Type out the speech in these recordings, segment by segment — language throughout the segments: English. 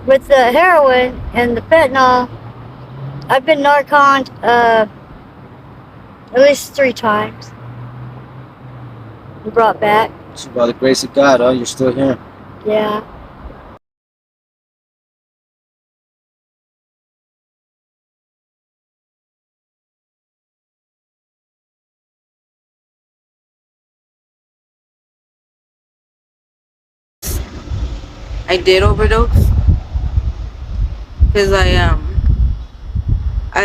with the heroin and the fentanyl, I've been narconed at least 3 times and brought back. So by the grace of God, you're still here. Yeah. I did overdose because at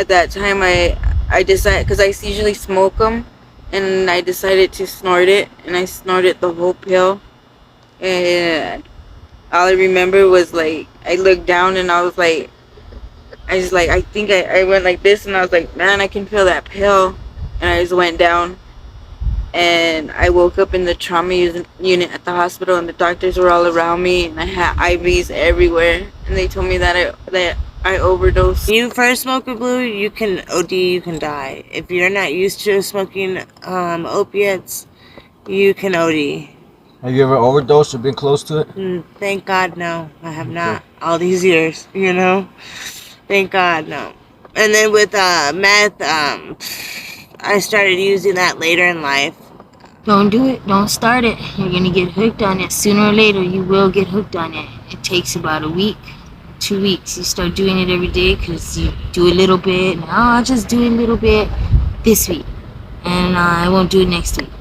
that time I decided, because I usually smoke them, and I decided to snort it, and I snorted the whole pill, and all I remember was like I looked down and I was like, I think I went like this, and I was like, man, I can feel that pill, and I just went down. And I woke up in the trauma unit at the hospital, and the doctors were all around me, and I had IVs everywhere, and they told me that I overdosed. When you first smoke a blue, you can OD, you can die. If you're not used to smoking opiates, you can OD. Have you ever overdosed or been close to it? Thank God, no. I have not. All these years, Thank God, no. And then with meth, I started using that later in life. Don't do it. Don't start it. You're gonna get hooked on it. Sooner or later, you will get hooked on it. It takes about a week, 2 weeks. You start doing it every day because you do a little bit. And, I'll just do a little bit this week, and I won't do it next week.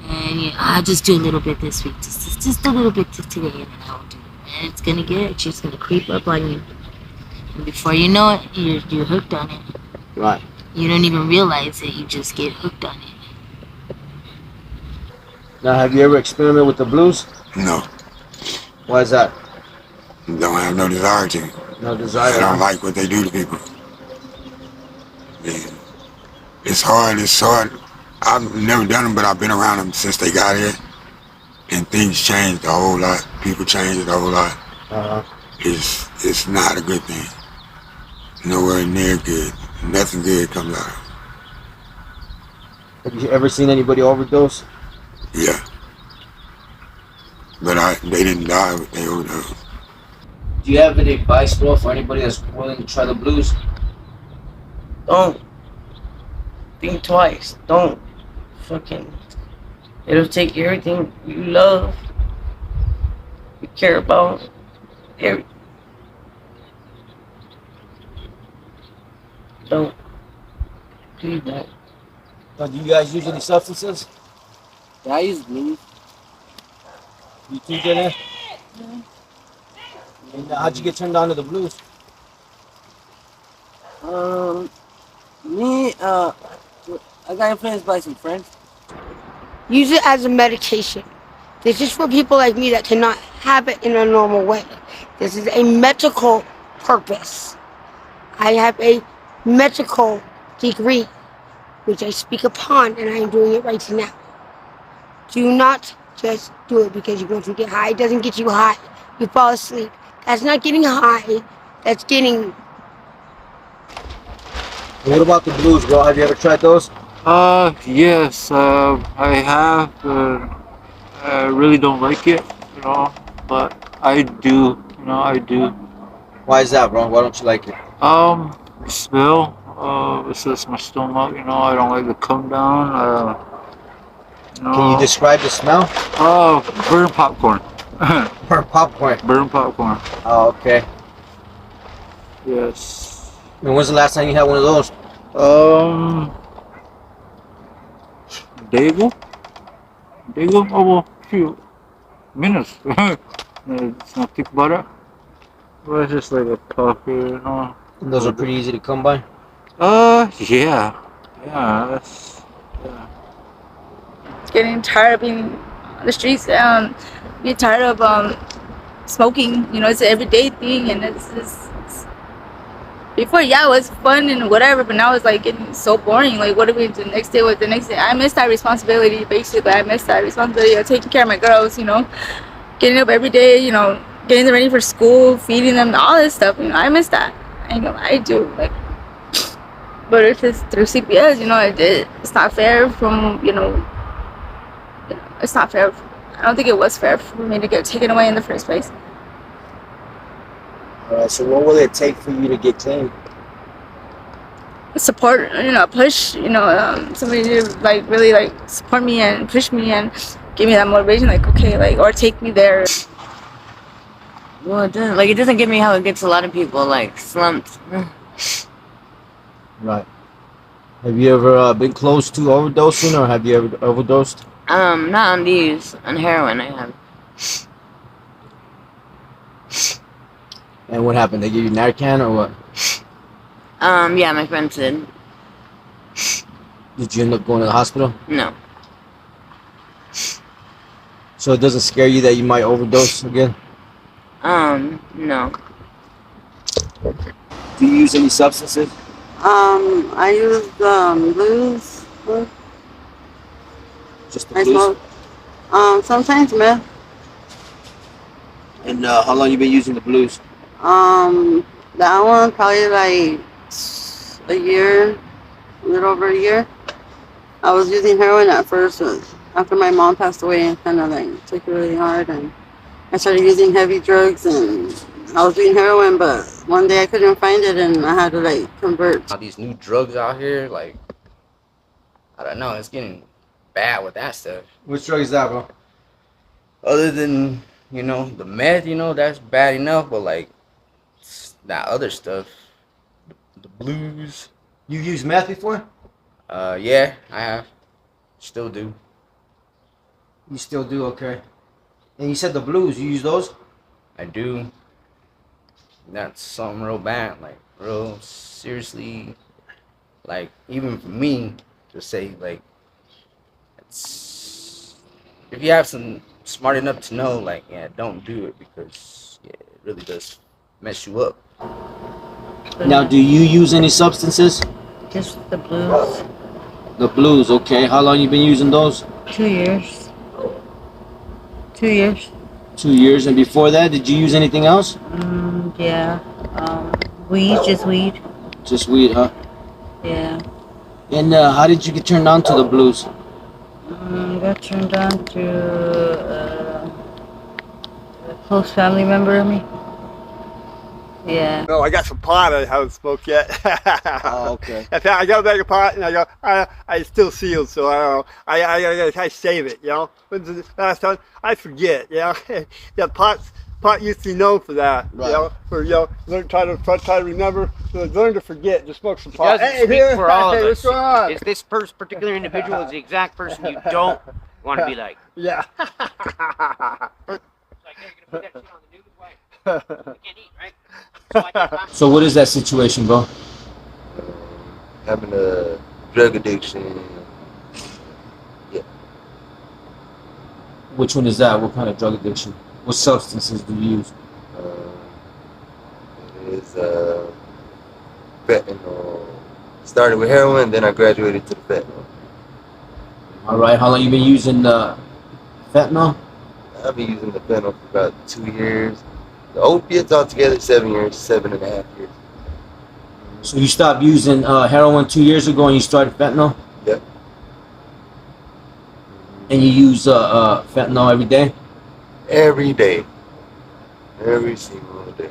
And I'll just do a little bit this week, just a little bit today, and then I won't do it. And it's just gonna creep up on you. And before you know it, you're hooked on it. Right. You don't even realize it. You just get hooked on it. Now, have you ever experimented with the blues? No. Why is that? Don't have no desire to. No desire. I don't like what they do to people. Yeah. It's hard. I've never done them, but I've been around them since they got here. And things changed a whole lot. People changed a whole lot. It's not a good thing. Nowhere near good. Nothing good comes out of it. Have you ever seen anybody overdose? Yeah. But they didn't die, but they overdosed. Do you have any advice, bro, for anybody that's willing to try the blues? Don't think twice. Don't fucking. It'll take everything you love, you care about, everything. Don't do that. Do you guys use any substances? Yeah, I use blues. You too, Jenna? And how'd you get turned on to the blues? I got influenced by some friends. Use it as a medication. This is for people like me that cannot have it in a normal way. This is a medical purpose. I have a medical degree, which I speak upon, and I am doing it right now. Do not just do it because you're going to get high. It doesn't get you high. You fall asleep. That's not getting high. That's getting... What about the blues, bro? Have you ever tried those? Yes, I have. I really don't like it, but I do, I do. Why is that, bro? Why don't you like it? The smell, it sets my stomach, I don't like the come down, Can you describe the smell? Burn popcorn. Burn popcorn. Burn popcorn. Oh, okay. Yes. And when's the last time you had one of those? Day ago? Oh, well, few minutes. Let's not think about it. Well, it's just like a puppy, And those are pretty easy to come by? Yeah. Yeah. Getting tired of being on the streets, get tired of smoking. It's an everyday thing, and it's before, yeah, it was fun and whatever, but now it's like getting so boring. Like, what are we do the next day? What the next day? I miss that responsibility. Basically, I miss that responsibility of taking care of my girls. Getting up every day. Getting them ready for school, feeding them, all this stuff. I miss that. I do. Like, but it's just through CPS. It's not fair from It's not fair. I don't think it was fair for me to get taken away in the first place. Alright, so what will it take for you to get clean? Support, push, somebody to like really like support me and push me and give me that motivation, like okay, like, or take me there. Well, it doesn't get me how it gets a lot of people, like slumped. Right. Have you ever been close to overdosing, or have you ever overdosed? Not on these. On heroin, I have. And what happened? They give you Narcan or what? Yeah, my friend said. Did you end up going to the hospital? No. So it doesn't scare you that you might overdose again? No. Do you use any substances? I use blues. Just the I blues? smoke. Sometimes meth. And how long you been using the blues? That one probably like a year, a little over a year. I was using heroin at first, but after my mom passed away, and kind of like took it really hard, and I started using heavy drugs, and I was doing heroin, but one day I couldn't find it, and I had to like convert. All these new drugs out here, like, I don't know, it's getting bad with that stuff. Which drug is that, bro? Other than, the meth, that's bad enough, but like, that other stuff, the blues. You used meth before? Yeah, I have. Still do. You still do, okay. And you said the blues, you use those? I do. That's something real bad, like, real seriously, like, even for me to say, like, it's, if you have some smart enough to know, like, yeah, don't do it, because yeah, it really does mess you up. Now, do you use any substances? Just the blues. The blues, okay. How long you been using those? 2 years. 2 years. 2 years. And before that, did you use anything else? Yeah. Weed, just weed. Just weed, huh? Yeah. And how did you get turned on to the blues? Got turned on to a close family member of me. Yeah. No, I got some pot I haven't smoked yet. Oh, okay. In fact, I got a bag of pot, and I still sealed, so I don't know. I save it, When's the last time? I forget, yeah, pot used to be known for that, Right. Try to remember, learn to forget, just smoke some It pot. doesn't speak for all of what's us. going on? If this particular individual is the exact person you don't want to be like. Yeah. It's like, hey, you're gonna put that shit on the news? Why? You can't eat, right? So what is that situation, bro? Having a drug addiction. Yeah. Which one is that? What kind of drug addiction? What substances do you use? It is fentanyl. Started with heroin, then I graduated to the fentanyl. All right. How long you been using fentanyl? I've been using the fentanyl for about 2 years. The opiates altogether 7 years, 7.5 years. So you stopped using heroin 2 years ago, and you started fentanyl. Yep. And you use fentanyl every day? Every day. Every single day.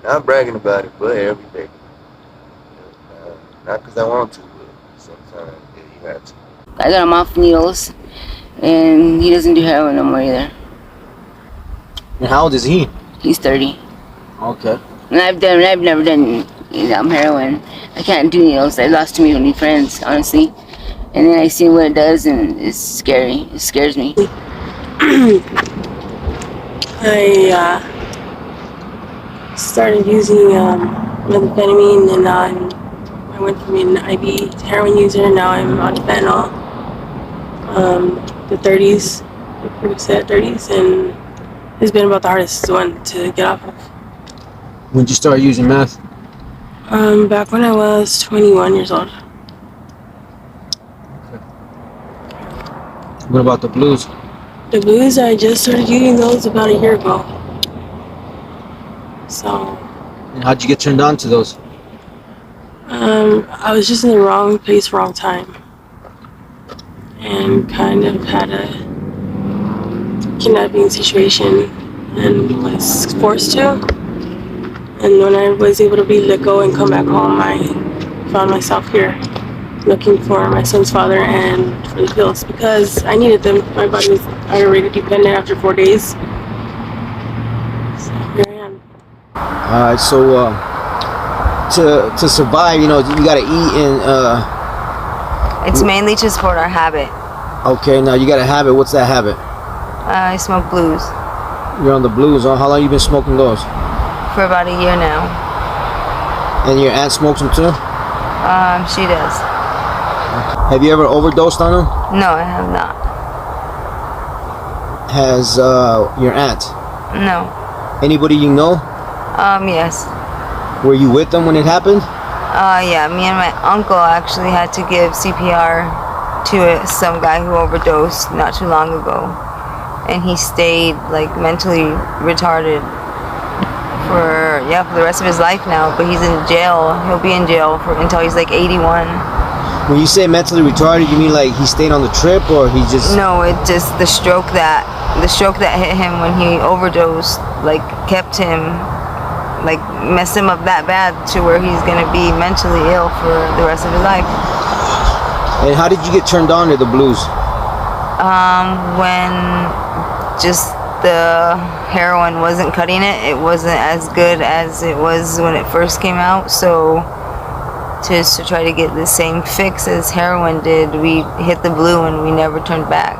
Not bragging about it, but every day. Not because I want to, but sometimes you have to. I got him off needles, and he doesn't do heroin no more either. And how old is he? He's 30. Okay. And I've never done heroin. I can't do needles. I lost too many friends, honestly. And then I see what it does, and it's scary. It scares me. I started using methamphetamine, and I went from an IV to heroin user, and now I'm on fentanyl. The 30s, pretty set 30s, and it's been about the hardest one to get off of. When did you start using meth? Back when I was 21 years old. What about the blues? The blues, I just started using those about a year ago. So. And how'd you get turned on to those? I was just in the wrong place, wrong time. And kind of had a kidnapping situation. and was forced to. And when I was able to be let go and come back home, I found myself here looking for my son's father and for the pills because I needed them. My body was already dependent after 4 days. So here I am. Alright, so to survive, you know, you gotta eat and It's mainly to support our habit. okay, now you got a habit. What's that habit? I smoke blues You're on the blues, huh? How long you been smoking those? for about a year now. And your aunt smokes them too? She does. Have you ever overdosed on them? No, I have not. Has your aunt? No. Anybody you know? Yes. Were you with them when it happened? Yeah, me and my uncle actually had to give CPR to some guy who overdosed not too long ago. And he stayed like mentally retarded for the rest of his life now, but he's in jail. He'll be in jail until he's like 81. When you say mentally retarded, you mean like he stayed on the trip, or he just? No, it just the stroke that hit him when he overdosed like kept him, like messed him up that bad to where he's gonna be mentally ill for the rest of his life. And how did you get turned on to the blues? When just the heroin wasn't cutting it, it wasn't as good as it was when it first came out. So to try to get the same fix as heroin did, we hit the blue and we never turned back.